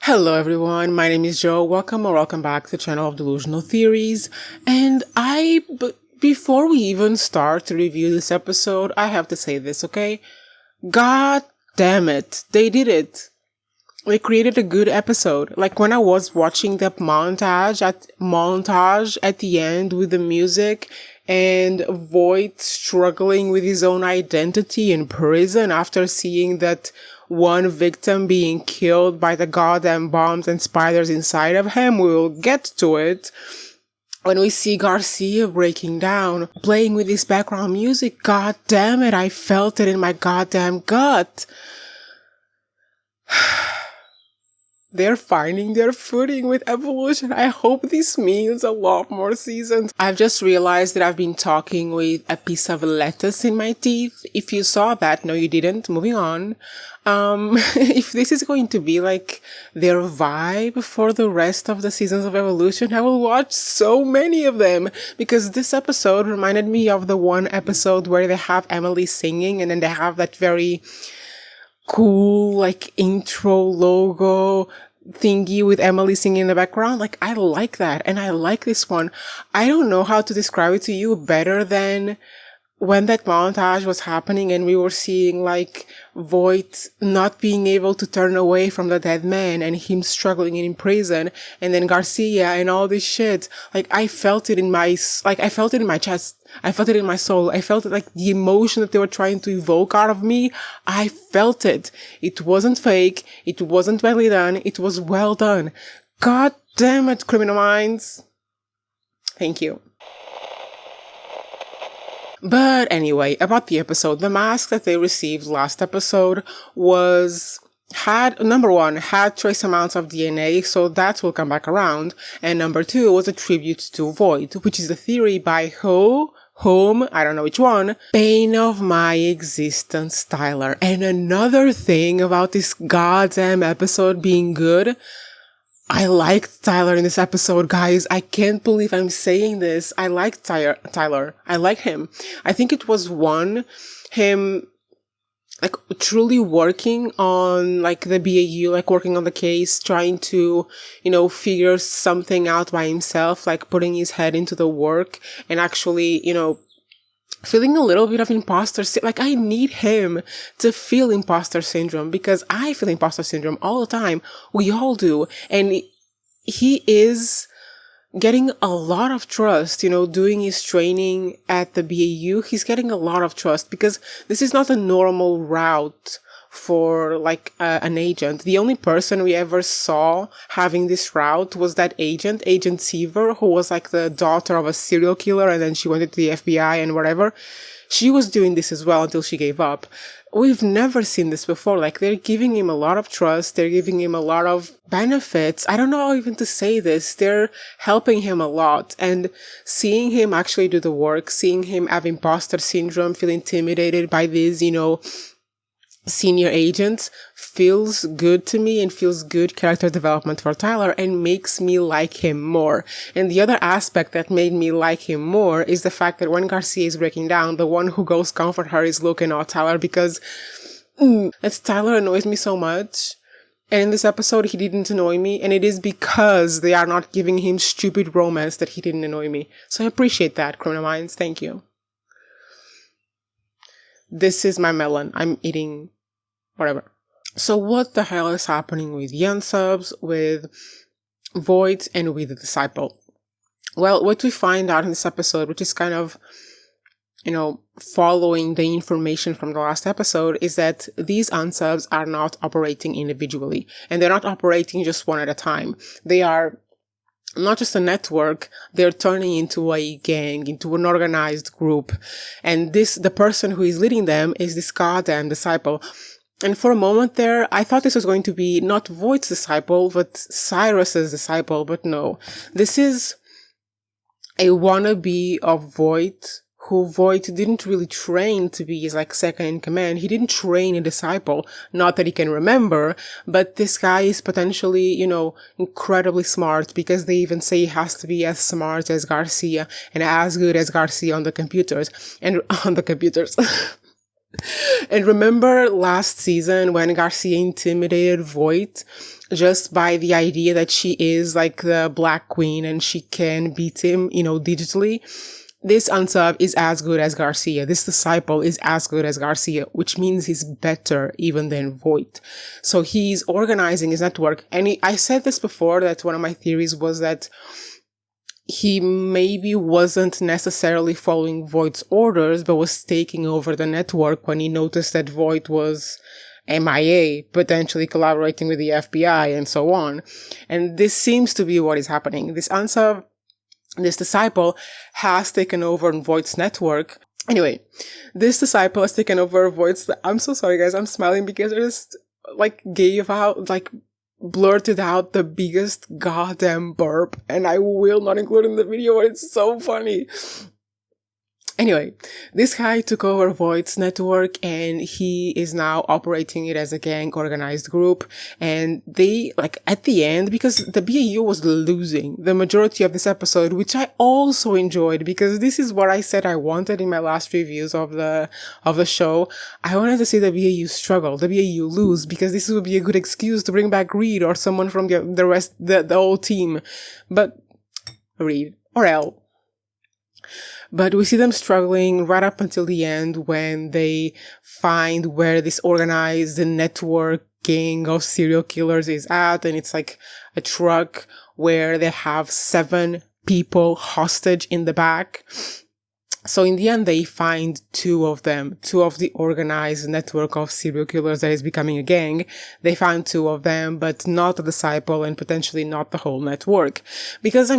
Hello everyone, my name is Joe. Welcome or welcome back to the channel of Delusional Theories. And before we even start to review this episode, I have to say this, okay? God damn it, they did it. They created a good episode. Like when I was watching the montage at the end with the music and Voight struggling with his own identity in prison after seeing that one victim being killed by the goddamn bombs and spiders inside of him. We will get to it. When we see Garcia breaking down, playing with his background music, god damn it, I felt it in my goddamn gut. They're finding their footing with evolution. I hope this means a lot more seasons. I've just realized that I've been talking with a piece of lettuce in my teeth. If you saw that, no you didn't, moving on. If this is going to be like their vibe for the rest of the seasons of Evolution, I will watch so many of them, because this episode reminded me of the one episode where they have Emily singing and then they have that very cool like intro logo thingy with Emily singing in the background. Like, I like that, and I like this one. I don't know how to describe it to you better than when that montage was happening and we were seeing like Voight not being able to turn away from the dead man and him struggling in prison, and then Garcia and all this shit. Like, I felt it in my chest. I felt it in my soul. I felt it, like the emotion that they were trying to evoke out of me. I felt it. It wasn't fake. It wasn't badly done. It was well done. God damn it, Criminal Minds. Thank you. But anyway, about the episode, the mask that they received last episode had trace amounts of DNA, so that will come back around. And number two was a tribute to Voight, which is a theory by whom, I don't know which one, Bane of My Existence, Tyler. And another thing about this goddamn episode being good, I liked Tyler in this episode, guys. I can't believe I'm saying this. I liked Tyler. I like him. I think it was him like truly working on like the BAU, like working on the case, trying to, figure something out by himself, like putting his head into the work and actually, feeling a little bit of like I need him to feel imposter syndrome, because I feel imposter syndrome all the time. We all do. And he is getting a lot of trust, doing his training at the BAU. He's getting a lot of trust because this is not a normal route for like an agent. The only person we ever saw having this route was that Agent Seaver, who was like the daughter of a serial killer, and then she went into the FBI and whatever. She was doing this as well until she gave up. We've never seen this before. Like, they're giving him a lot of trust. They're giving him a lot of benefits. I don't know how even to say this. They're helping him a lot. And seeing him actually do the work, seeing him have imposter syndrome, feel intimidated by these, senior agents, feels good to me and feels good character development for Tyler and makes me like him more. And the other aspect that made me like him more is the fact that when Garcia is breaking down, the one who goes comfort her is Luke and not Tyler, because that Tyler annoys me so much. And in this episode, he didn't annoy me, and it is because they are not giving him stupid romance that he didn't annoy me. So I appreciate that, Criminal Minds. Thank you. This is my melon. I'm eating whatever. So what the hell is happening with the unsubs, with Voight, and with the Disciple? Well, what we find out in this episode, which is kind of, following the information from the last episode, is that these unsubs are not operating individually, and they're not operating just one at a time. They are not just a network, they're turning into a gang, into an organized group. And the person who is leading them is this goddamn Disciple. And for a moment there, I thought this was going to be not Voight's disciple, but Cyrus's disciple, but no. This is a wannabe of Voight, who Voight didn't really train to be his like second in command. He didn't train a disciple, not that he can remember, but this guy is potentially, incredibly smart, because they even say he has to be as smart as Garcia and as good as Garcia on the computers. And on the computers. And remember last season when Garcia intimidated Voight just by the idea that she is like the Black Queen and she can beat him, digitally. This unsub is as good as Garcia. This disciple is as good as Garcia, which means he's better even than Voit. So he's organizing his network. And I said this before, that one of my theories was that he maybe wasn't necessarily following Voigt's orders, but was taking over the network when he noticed that Voigt was MIA, potentially collaborating with the FBI and so on. And this seems to be what is happening. This unsub, this disciple, has taken over Voigt's network. Anyway, this disciple has taken over Voigt's... I'm so sorry, guys. I'm smiling because I just, blurted out the biggest goddamn burp, and I will not include it in the video, but it's so funny. Anyway, this guy took over Voigt's network and he is now operating it as a gang organized group. And they, at the end, because the BAU was losing the majority of this episode, which I also enjoyed, because this is what I said I wanted in my last reviews of the show. I wanted to see the BAU struggle, the BAU lose, because this would be a good excuse to bring back Reid or someone from the whole team. But Reid or Elle. But we see them struggling right up until the end when they find where this organized network gang of serial killers is at. And it's like a truck where they have 7 people hostage in the back. So in the end, they find 2 of them, 2 of the organized network of serial killers that is becoming a gang. They found 2 of them, but not the disciple and potentially not the whole network. Because,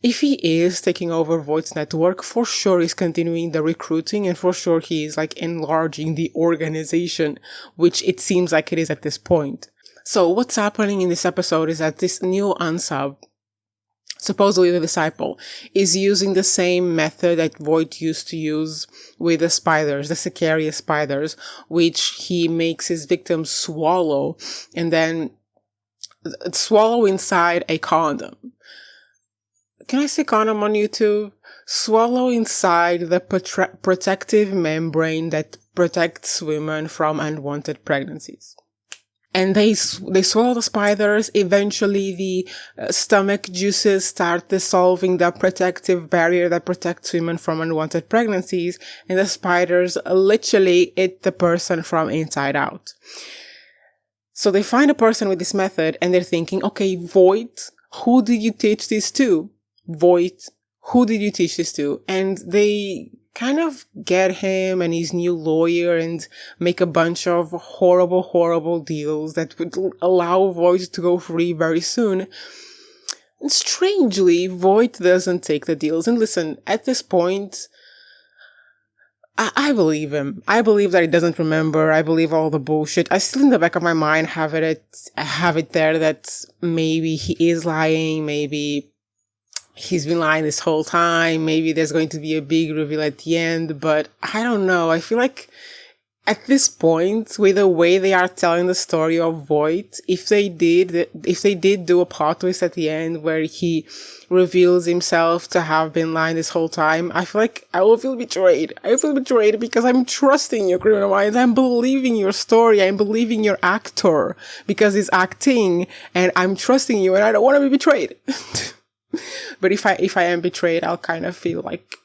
if he is taking over Voigt's network, for sure he's continuing the recruiting and for sure he is enlarging the organization, which it seems like it is at this point. So what's happening in this episode is that this new unsub, supposedly the disciple, is using the same method that Voigt used to use with the spiders, the sicarios spiders, which he makes his victims swallow and then swallow inside a condom. Can I say condom on YouTube? Swallow inside the protective membrane that protects women from unwanted pregnancies. And they swallow the spiders. Eventually, the stomach juices start dissolving the protective barrier that protects women from unwanted pregnancies. And the spiders literally eat the person from inside out. So they find a person with this method and they're thinking, okay, Voigt, who did you teach this to? Voigt, who did you teach this to? And they kind of get him and his new lawyer and make a bunch of horrible deals that would allow Voigt to go free very soon. And strangely, Voigt doesn't take the deals. And listen, at this point, I believe him. I believe that he doesn't remember. I believe all the bullshit. I still in the back of my mind have it there that maybe he is lying, maybe he's been lying this whole time. Maybe there's going to be a big reveal at the end, but I don't know. I feel like at this point, with the way they are telling the story of Voigt, if they did do a plot twist at the end where he reveals himself to have been lying this whole time, I feel like I will feel betrayed. I feel betrayed because I'm trusting you, Criminal Minds. I'm believing your story. I'm believing your actor because he's acting, and I'm trusting you, and I don't want to be betrayed. But if I am betrayed, I'll kind of feel like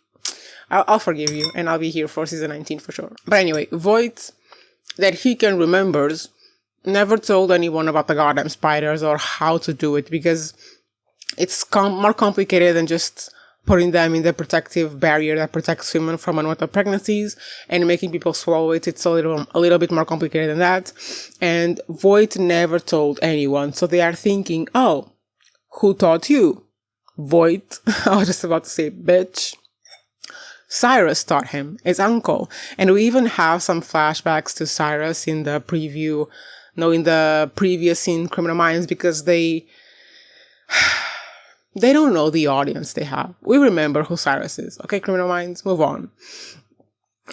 I'll forgive you and I'll be here for season 19 for sure. But anyway, Voigt, that he can remembers, never told anyone about the goddamn spiders or how to do it because it's more complicated than just putting them in the protective barrier that protects women from unwanted pregnancies and making people swallow it. It's a little bit more complicated than that. And Voigt never told anyone. So they are thinking, oh, who taught you? Voigt. I was just about to say, bitch. Cyrus taught him, his uncle. And we even have some flashbacks to Cyrus in the previous scene, Criminal Minds, because they don't know the audience they have. We remember who Cyrus is. Okay, Criminal Minds, move on.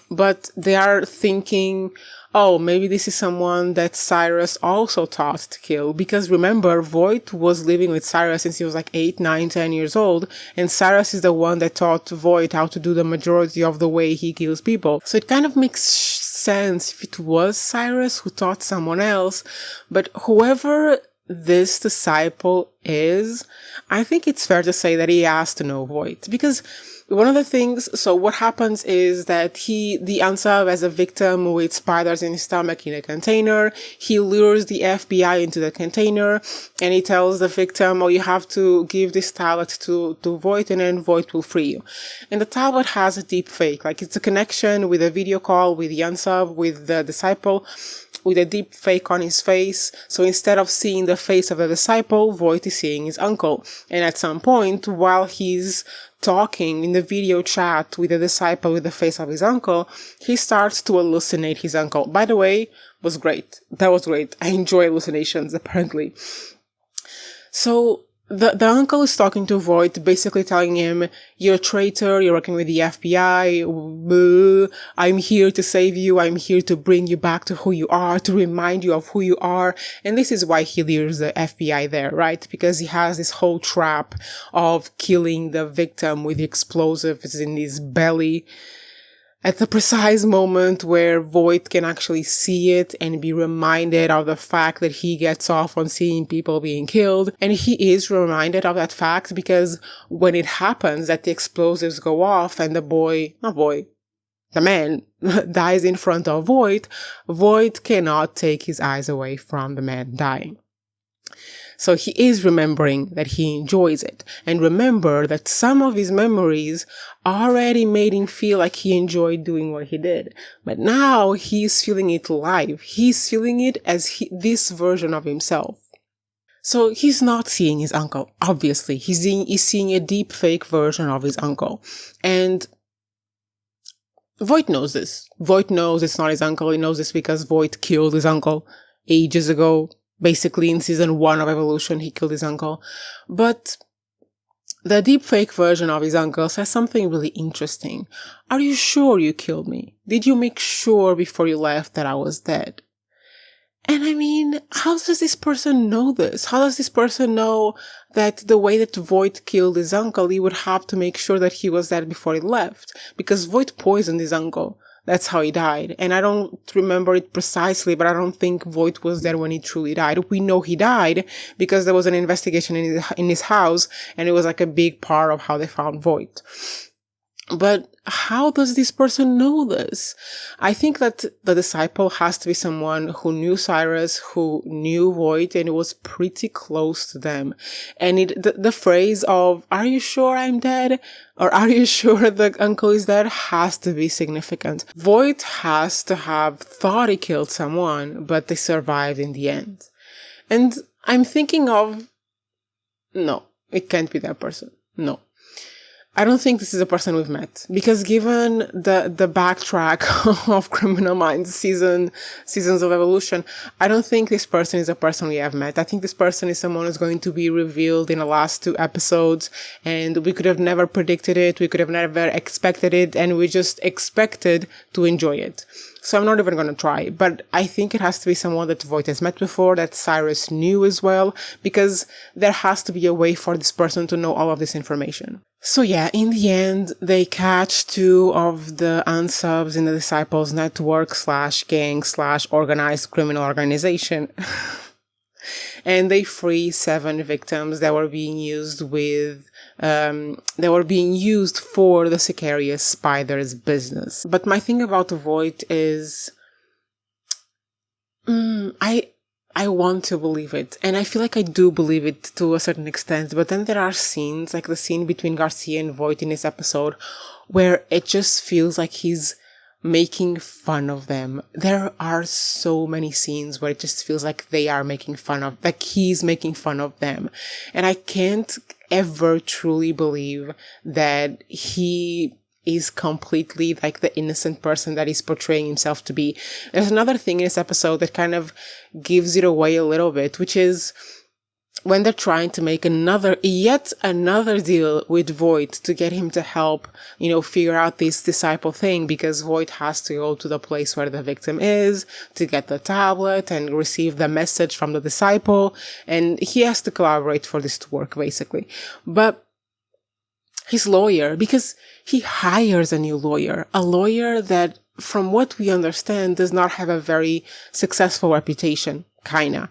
But they are thinking, oh, maybe this is someone that Cyrus also taught to kill. Because remember, Voigt was living with Cyrus since he was like 8, 9, 10 years old. And Cyrus is the one that taught Voigt how to do the majority of the way he kills people. So it kind of makes sense if it was Cyrus who taught someone else. But whoever this disciple is, I think it's fair to say that he has to know voit, because one of the things, so what happens is that the unsub as a victim with spiders in his stomach in a container, he lures the FBI into the container and he tells the victim, oh, you have to give this tablet to voit and then voit will free you. And the tablet has a deep fake, like it's a connection with a video call with the unsub, with the disciple, with a deep fake on his face. So instead of seeing the face of the disciple, voit is seeing his uncle. And at some point, while he's talking in the video chat with the disciple with the face of his uncle, he starts to hallucinate his uncle. By the way, was great. That was great. I enjoy hallucinations, apparently. So the uncle is talking to voit, basically telling him, you're a traitor, you're working with the FBI, I'm here to save you, I'm here to bring you back to who you are, to remind you of who you are. And this is why he lures the FBI there, right? Because he has this whole trap of killing the victim with the explosives in his belly at the precise moment where voit can actually see it and be reminded of the fact that he gets off on seeing people being killed. And he is reminded of that fact because when it happens that the explosives go off and the man dies in front of voit cannot take his eyes away from the man dying. So he is remembering that he enjoys it. And remember that some of his memories already made him feel like he enjoyed doing what he did. But now he's feeling it live. He's feeling it as this version of himself. So he's not seeing his uncle, obviously. He's seeing a deep fake version of his uncle. And voit knows this. Voit knows it's not his uncle. He knows this because voit killed his uncle ages ago. Basically, in season 1 of Evolution, he killed his uncle. But the deepfake version of his uncle says something really interesting. Are you sure you killed me? Did you make sure before you left that I was dead? And I mean, how does this person know this? How does this person know that the way that voit killed his uncle, he would have to make sure that he was dead before he left? Because voit poisoned his uncle. That's how he died. And I don't remember it precisely, but I don't think voit was there when he truly died. We know he died because there was an investigation in his house, and it was like a big part of how they found voit. But how does this person know this? I think that the disciple has to be someone who knew Cyrus, who knew voit, and it was pretty close to them. And the phrase of, are you sure I'm dead? Or are you sure the uncle is dead? Has to be significant. Voit has to have thought he killed someone, but they survived in the end. And I'm thinking of, no, it can't be that person. No. I don't think this is a person we've met, because given the backtrack of Criminal Minds seasons of Evolution, I don't think this person is a person we have met. I think this person is someone who's going to be revealed in the last 2 episodes, and we could have never predicted it, we could have never expected it, and we just expected to enjoy it. So I'm not even going to try, but I think it has to be someone that voit has met before, that Cyrus knew as well, because there has to be a way for this person to know all of this information. So yeah, in the end, they catch 2 of the unsubs in the Disciples network / gang / organized criminal organization. And they free 7 victims that were being used for the sicarios spiders business. But my thing about voit is, I want to believe it, and I feel like I do believe it to a certain extent, but then there are scenes, like the scene between Garcia and voit in this episode, where it just feels like he's making fun of them. There are so many scenes where it just feels like they are making fun of, like he's making fun of them. And I can't ever truly believe that he is completely like the innocent person that he's portraying himself to be. There's another thing in this episode that kind of gives it away a little bit, which is when they're trying to make yet another deal with voit to get him to help, figure out this disciple thing, because voit has to go to the place where the victim is to get the tablet and receive the message from the disciple, and he has to collaborate for this to work, basically. But his lawyer, because he hires a new lawyer, a lawyer that from what we understand, does not have a very successful reputation, kinda.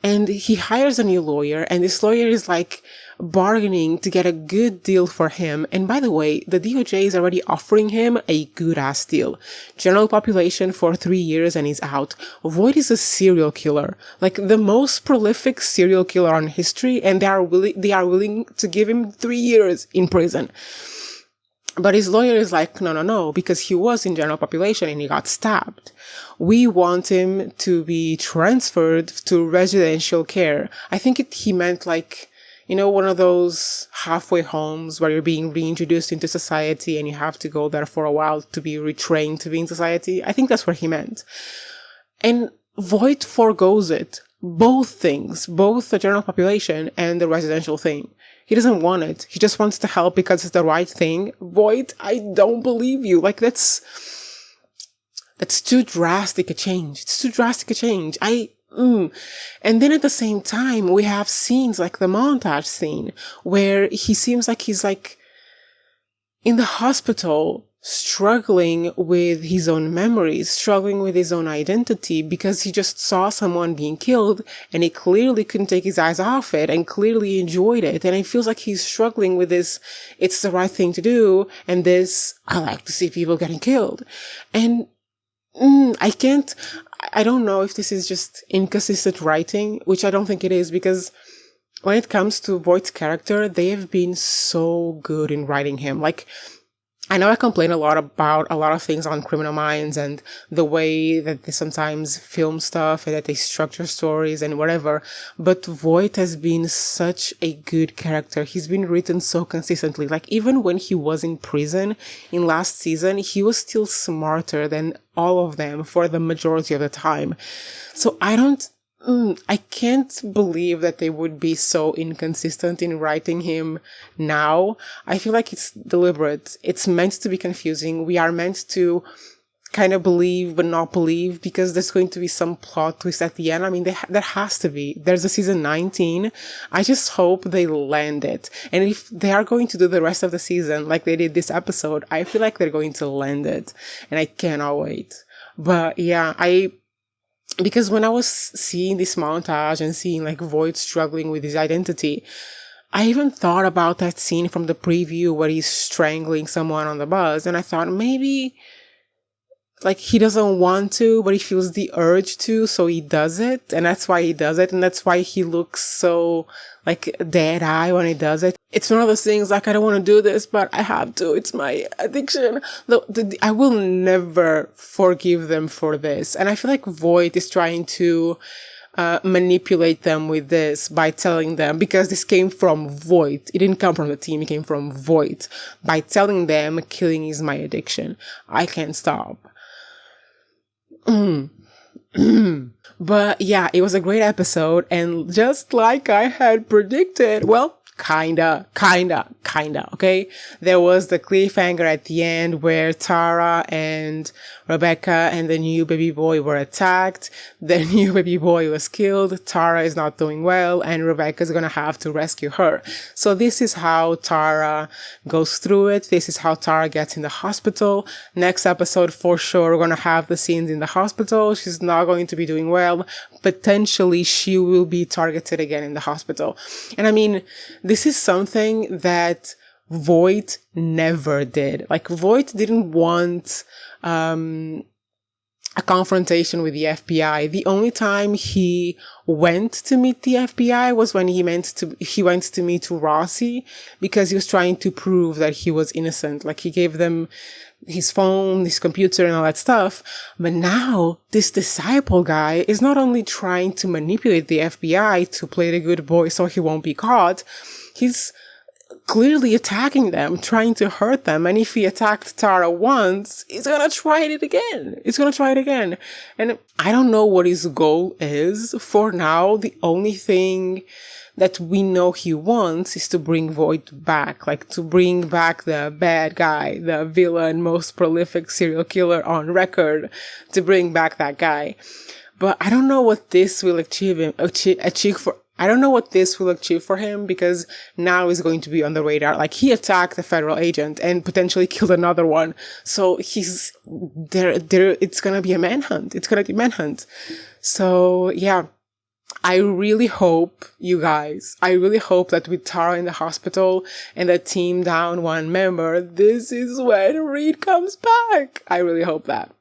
And he hires a new lawyer, and this lawyer is like bargaining to get a good deal for him. And by the way, the DOJ is already offering him a good ass deal. General population for 3 years and he's out. Voit is a serial killer, like the most prolific serial killer on history, and they are willing to give him 3 years in prison. But his lawyer is like, no, because he was in general population and he got stabbed. We want him to be transferred to residential care. I think he meant like, one of those halfway homes where you're being reintroduced into society and you have to go there for a while to be retrained to be in society. I think that's what he meant. And Voit forgoes it. Both things, both the general population and the residential thing. He doesn't want it. He just wants to help because it's the right thing. Voit, I don't believe you. Like, that's too drastic a change. It's too drastic a change. And then at the same time, we have scenes like the montage scene where he seems like he's like in the hospital, struggling with his own memories, struggling with his own identity, because he just saw someone being killed and he clearly couldn't take his eyes off it and clearly enjoyed it. And it feels like he's struggling with this, it's the right thing to do, and this, I like to see people getting killed. And I don't know if this is just inconsistent writing, which I don't think it is, because when it comes to Voight's character, they have been so good in writing him. Like, I know I complain a lot about a lot of things on Criminal Minds and the way that they sometimes film stuff and that they structure stories and whatever, but Voight has been such a good character. He's been written so consistently. Like, even when he was in prison in last season, he was still smarter than all of them for the majority of the time. So I can't believe that they would be so inconsistent in writing him now. I feel like it's deliberate. It's meant to be confusing. We are meant to kind of believe but not believe, because there's going to be some plot twist at the end. I mean, there has to be. There's a season 19. I just hope they land it. And if they are going to do the rest of the season like they did this episode, I feel like they're going to land it. And I cannot wait. But yeah, because when I was seeing this montage and seeing like Voight struggling with his identity, I even thought about that scene from the preview where he's strangling someone on the bus, and I thought maybe like he doesn't want to, but he feels the urge to, so he does it, and that's why he does it, and that's why he looks so like dead eye when he does it. It's one of those things like, I don't want to do this, but I have to. It's my addiction. I will never forgive them for this. And I feel like Voight is trying to manipulate them with this by telling them, because this came from Voight. It didn't come from the team. It came from Voight. By telling them killing is my addiction. I can't stop. But yeah, it was a great episode, and just like I had predicted, well, kinda, okay? There was the cliffhanger at the end where Tara and Rebecca and the new baby boy were attacked. The new baby boy was killed. Tara is not doing well, and Rebecca's gonna have to rescue her. So this is how Tara goes through it. This is how Tara gets in the hospital. Next episode, for sure, we're gonna have the scenes in the hospital. She's not going to be doing well. Potentially, she will be targeted again in the hospital. And I mean, this is something that Voight never did. Like, Voight didn't want a confrontation with the FBI. The only time he went to meet the FBI was when he went to meet Rossi, because he was trying to prove that he was innocent. Like, he gave them his phone, his computer, and all that stuff. But now this disciple guy is not only trying to manipulate the FBI to play the good boy so he won't be caught, he's clearly attacking them, trying to hurt them. And if he attacked Tara once, he's gonna try it again. And I don't know what his goal is. For now, the only thing that we know he wants is to bring Voight back, like to bring back the bad guy, the villain, most prolific serial killer on record, to bring back that guy. But I don't know what this will achieve for. I don't know what this will achieve for him, because now he's going to be on the radar. Like, he attacked a federal agent and potentially killed another one. So he's there. It's going to be a manhunt. It's going to be manhunt. So yeah, I really hope, you guys, I really hope that with Tara in the hospital and the team down one member, this is when Reid comes back. I really hope that.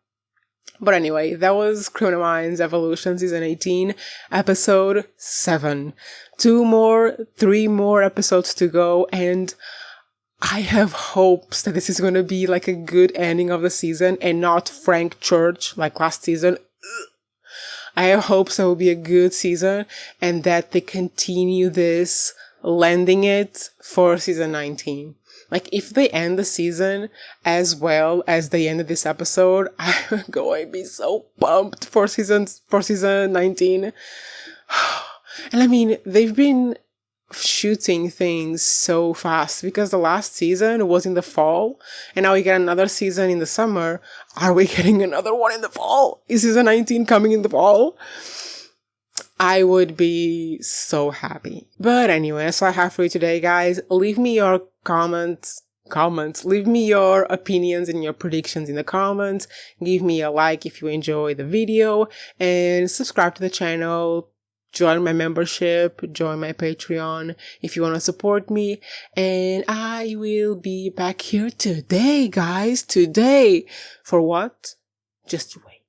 But anyway, that was Criminal Minds Evolution Season 18, Episode 7. 3 more episodes to go, and I have hopes that this is going to be like a good ending of the season and not Frank Church like last season. I have hopes that will be a good season and that they continue this, landing it for season 19. Like, if they end the season as well as they ended this episode, I'm going to be so pumped for season 19. And I mean, they've been shooting things so fast, because the last season was in the fall and now we get another season in the summer. Are we getting another one in the fall? Is season 19 coming in the fall? I would be so happy. But anyway, that's all I have for you today, guys. Leave me your comments. Leave me your opinions and your predictions in the comments. Give me a like if you enjoy the video, and subscribe to the channel. Join my membership, join my Patreon if you want to support me. And I will be back here today, guys. Today. For what? Just you wait.